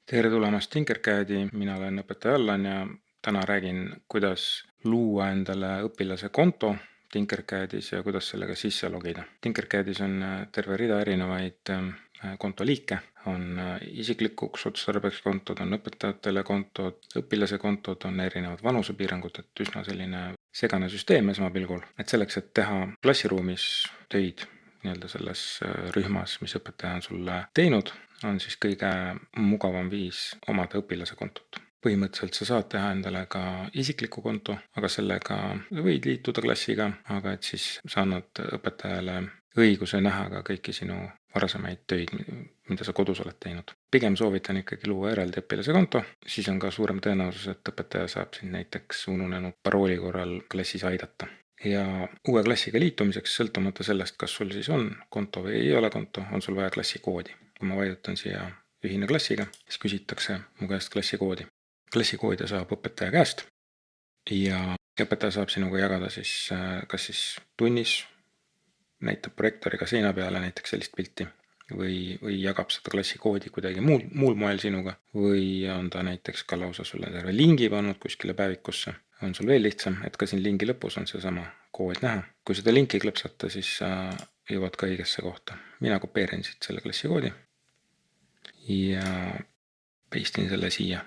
Tere tulemast Tinkercadi, mina olen õpetaja Allan ja täna räägin, kuidas luua endale õpilase konto Tinkercadis ja kuidas sellega sisse logida. Tinkercadis on terve rida erinevaid kontoliike, on isiklikuks otstarbeks kontod, on õpetajatele kontod, õpilase kontod, on erinevad vanusepiirangud, et üsna selline segane süsteem esmapilgul. Et selleks, et teha klassiruumis töid nii-öelda selles rühmas, mis õpetaja on sulle teinud, on siis kõige mugavam viis omada õpilase kontot. Põhimõtteliselt sa saad teha endale ka isikliku konto, aga sellega võid liituda klassiga, aga et siis sa annad õpetajale õiguse näha ka kõiki sinu varasemaid töid, mida sa kodus oled teinud. Pigem soovitan ikkagi luua eraldi õpilase konto, siis on ka suurem tõenäosus, et õpetaja saab sind näiteks ununenud parooli korral klassis aidata. Ja uue klassiga liitumiseks, sõltumata sellest, kas sul siis on konto või ei ole konto, on sul vaja klassikoodi. Kui ma vajutan siia ühine klassiga, siis küsitakse mu käest klassikoodi. Klassikoodi saab õpetaja käest ja õpetaja saab sinuga jagada siis kas siis tunnis, näitab projektoriga seina peale näiteks sellist pilti või jagab seda klassikoodi kuidagi muul moel sinuga või on ta näiteks ka lausa sulle terve lingi pannud kuskile päevikusse. On sul veel lihtsam, et ka siin lingi lõpus on seesama kood näha. Kui seda linki klõpsata, siis sa jõuad ka õigesse kohta. Mina kopeerin siit selle klassikoodi ja pastin selle siia.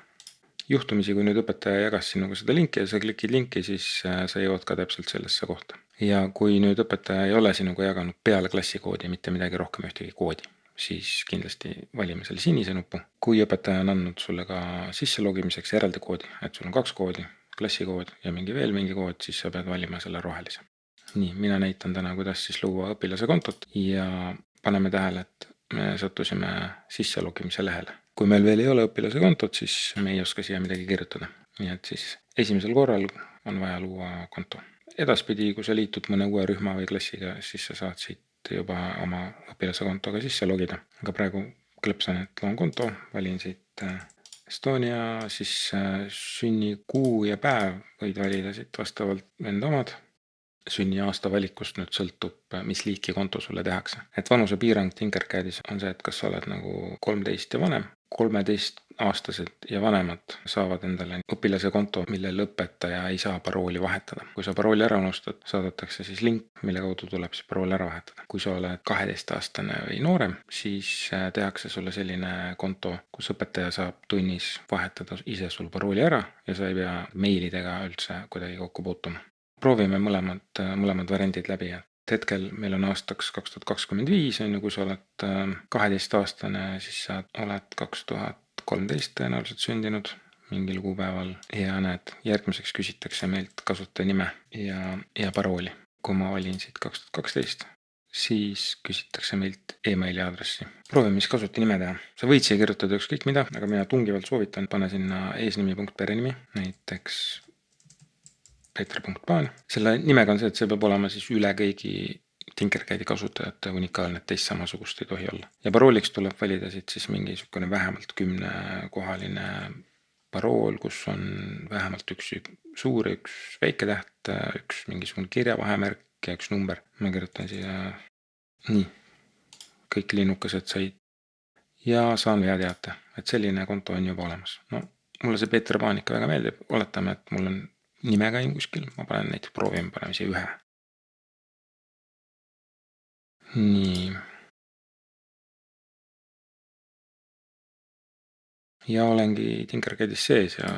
Juhtumisi, kui nüüd õpetaja jagas sinuga seda linki ja sa klikid linki, siis sa jõuad ka täpselt sellesse kohta. Ja kui nüüd õpetaja ei ole sinuga jaganud peale klassikoodi mitte midagi rohkem ühtegi koodi, siis kindlasti valime selle sinise nupu. Kui õpetaja on andnud sulle ka sisse logimiseks eraldi koodi, et sul on 2 koodi, klassikood ja veel mingi kood, siis sa pead valima selle rohelise. Nii, mina näitan täna, kuidas siis luua õpilase kontot ja paneme tähele, et me sattusime sisse logimise lehele. Kui meil veel ei ole õpilase kontot, siis me ei oska siia midagi kirjutada. Nii et siis esimesel korral on vaja luua konto. Edaspidi, kui sa liitud mõne uue rühma või klassiga, siis sa saad siit juba oma õpilase kontoga sisse logida. Aga praegu klõpsan, et loon konto, valin siit Estonia, siis sünnikuu ja päev võid valida siit vastavalt enda omad. Sünniaasta valikust nüüd sõltub, mis liiki konto sulle tehakse. Et vanusepiirang Tinkercadis on see, et kas sa oled nagu 13 ja vanem. 13-aastased ja vanemad saavad endale õpilase konto, millel õpetaja ei saa parooli vahetada. Kui sa parooli ära unustad, saadetakse siis link, mille kaudu tuleb siis parool ära vahetada. Kui sa oled 12-aastane või noorem, siis tehakse sulle selline konto, kus õpetaja saab tunnis vahetada ise sul parooli ära ja sa ei pea meilidega üldse kuidagi kokku puutuma. Proovime mõlemad variandid läbi. Hetkel meil on aastaks 2025, kui sa oled 12-aastane, siis sa oled 2013 tõenäoliselt sündinud mingil kuupäeval ja näed, järgmiseks küsitakse meilt kasutajanime ja parooli. Kui ma valin siit 2012, siis küsitakse meilt emaili aadressi. Proovime, mis kasutajanime teha. Sa võid siia kirjutada ükskõik mida, aga mina tungivalt soovitan, pane sinna eesnimi.perenimi, näiteks Peeter.paan. Selle nimega on see, et see peab olema siis üle kõigi Tinkercadi kasutajate unikaalne, et teist samasugust ei tohi olla. Ja parooliks tuleb valida siit siis mingisugune vähemalt 10-kohaline parool, kus on vähemalt üks suur, üks väike täht, üks mingisugune kirjavahemärk ja üks number. Ma kirjutan siia nii, kõik linnukesed said ja saan veateate, et selline konto on juba olemas. No, mulle see Peeter Paan ikka väga meeldib, oletame, et mul on nime käin kuskil, ma panen näiteks proovime, paneme siia 1. Nii. Ja olengi Tinkercadis sees ja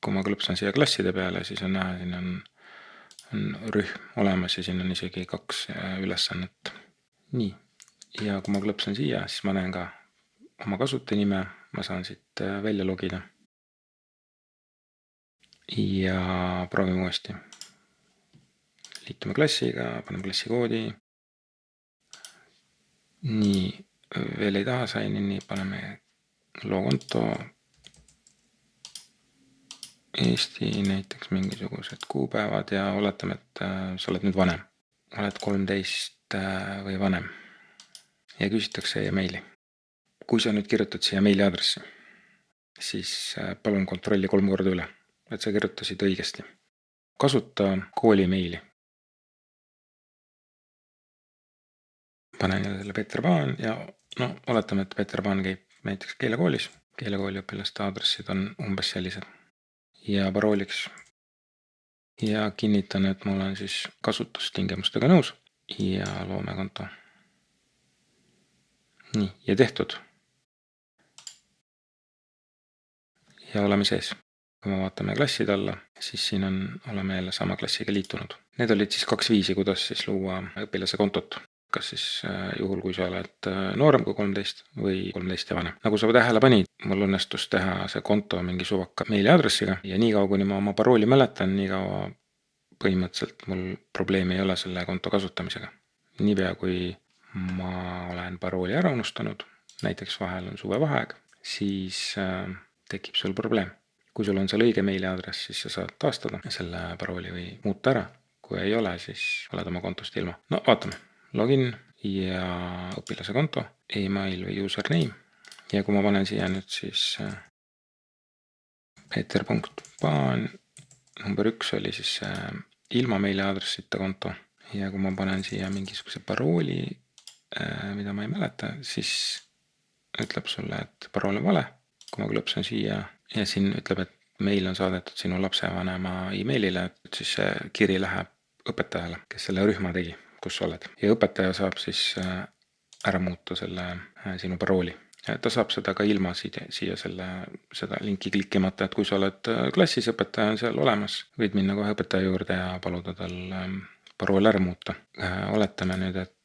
kui ma klõpsan siia klasside peale, siis on näha, siin on rühm olemas ja siin on isegi 2 ülesannet. Nii. Ja kui ma klõpsan siia, siis ma näen ka oma kasutajanime, ma saan siit välja logida. Ja proovime uuesti. Liitume klassiga, paneme klassikoodi. Nii, veel ei taha sain, nii paneme loo konto. Eesti näiteks mingisugused kuupäevad ja oletame, et sa oled nüüd vanem. Oled 13 või vanem. Ja küsitakse emaili. Kui sa nüüd kirjutad siia meili aadressi, siis palun kontrolli 3 korda üle, et sa kirjutasid õigesti. Kasuta kooli meili. Panen jälle selle Peeter Paan ja oletame, et Peeter Paan käib näiteks keelekoolis. keelekooli õpilaste aadressid on umbes sellised. Ja parooliks ja kinnitan, et ma olen siis kasutustingimustega nõus ja loome konto. Nii, ja tehtud. Ja oleme sees. Kui me vaatame klasside alla, siis siin oleme jälle sama klassiga liitunud. Need olid siis 2 viisi, kuidas siis luua õpilase kontot. Kas siis juhul, kui sa oled noorem kui 13 või 13 ja vanem. Nagu sa tähele panid, mul õnnestus teha see konto mingi suvaka meiliadressiga ja nii kaua, kuni ma oma parooli mäletan, nii kaua põhimõtteliselt mul probleemi ei ole selle konto kasutamisega. Niipea, kui ma olen parooli ära unustanud, näiteks vahel on suvevaheaeg, siis tekib sul probleem. Kui sul on seal õige meiliaadress, siis sa saad taastada selle parooli või muuta ära. Kui ei ole, siis oled oma kontost ilma. No vaatame. Login ja õpilase konto, email või username. Ja kui ma panen siia nüüd siis peeter.paan, number 1 oli siis ilma meiliaadressita konto. Ja kui ma panen siia mingisuguse parooli, mida ma ei mäleta, siis ütleb sulle, et parool on vale. Kui ma klõpsan siia ja siin ütleb, et meil on saadetud sinu lapsevanema emailile, et siis see kiri läheb õpetajale, kes selle rühma tegi, kus sa oled. Ja õpetaja saab siis ära muuta selle sinu parooli. Ja ta saab seda ka ilma siia seda linki klikkimata, et kui sa oled klassis, õpetaja on seal olemas, võid minna kohe õpetaja juurde ja paluda tal parool ära muuta. Oletame nüüd, et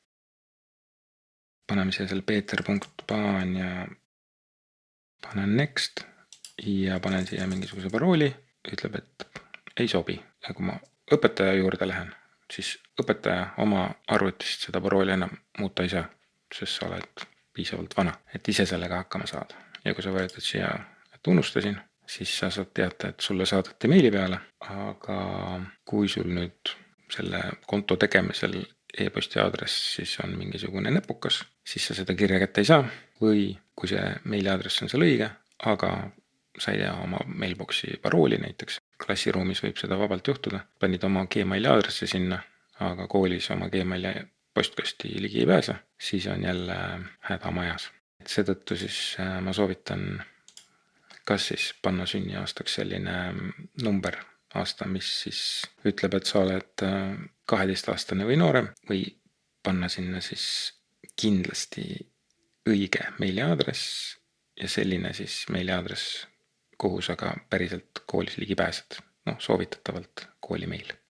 paneme siia selle peeter.paan ja panen next ja panen siia mingisuguse parooli, ütleb, et ei sobi. Ja kui ma õpetaja juurde lähen, siis õpetaja oma arvutist seda parooli enam muuta ei saa, sest sa oled piisavalt vana, et ise sellega hakkama saada. Ja kui sa vajutad siia, et unustasin, siis sa saad teada, et sulle saadeti meili peale, aga kui sul nüüd selle konto tegemisel e-posti aadress siis on mingisugune näpukas, siis sa seda kirja kätte ei saa, või kui see meiliaadress on seal õige, aga sa ei tea oma mailboxi parooli näiteks. Klassiruumis võib seda vabalt juhtuda. Panid oma Gmaili aadressi sinna, aga koolis oma Gmaili postkasti ligi ei pääse, siis on jälle häda majas. Seetõttu siis ma soovitan kas siis panna sünniaastaks selline number aasta, mis siis ütleb, et sa oled 12-aastane või noorem, või panna sinna siis kindlasti õige meiliaadress ja selline siis meiliaadress, kuhu sa ka päriselt koolis ligi pääsed. Soovitatavalt kooli meil.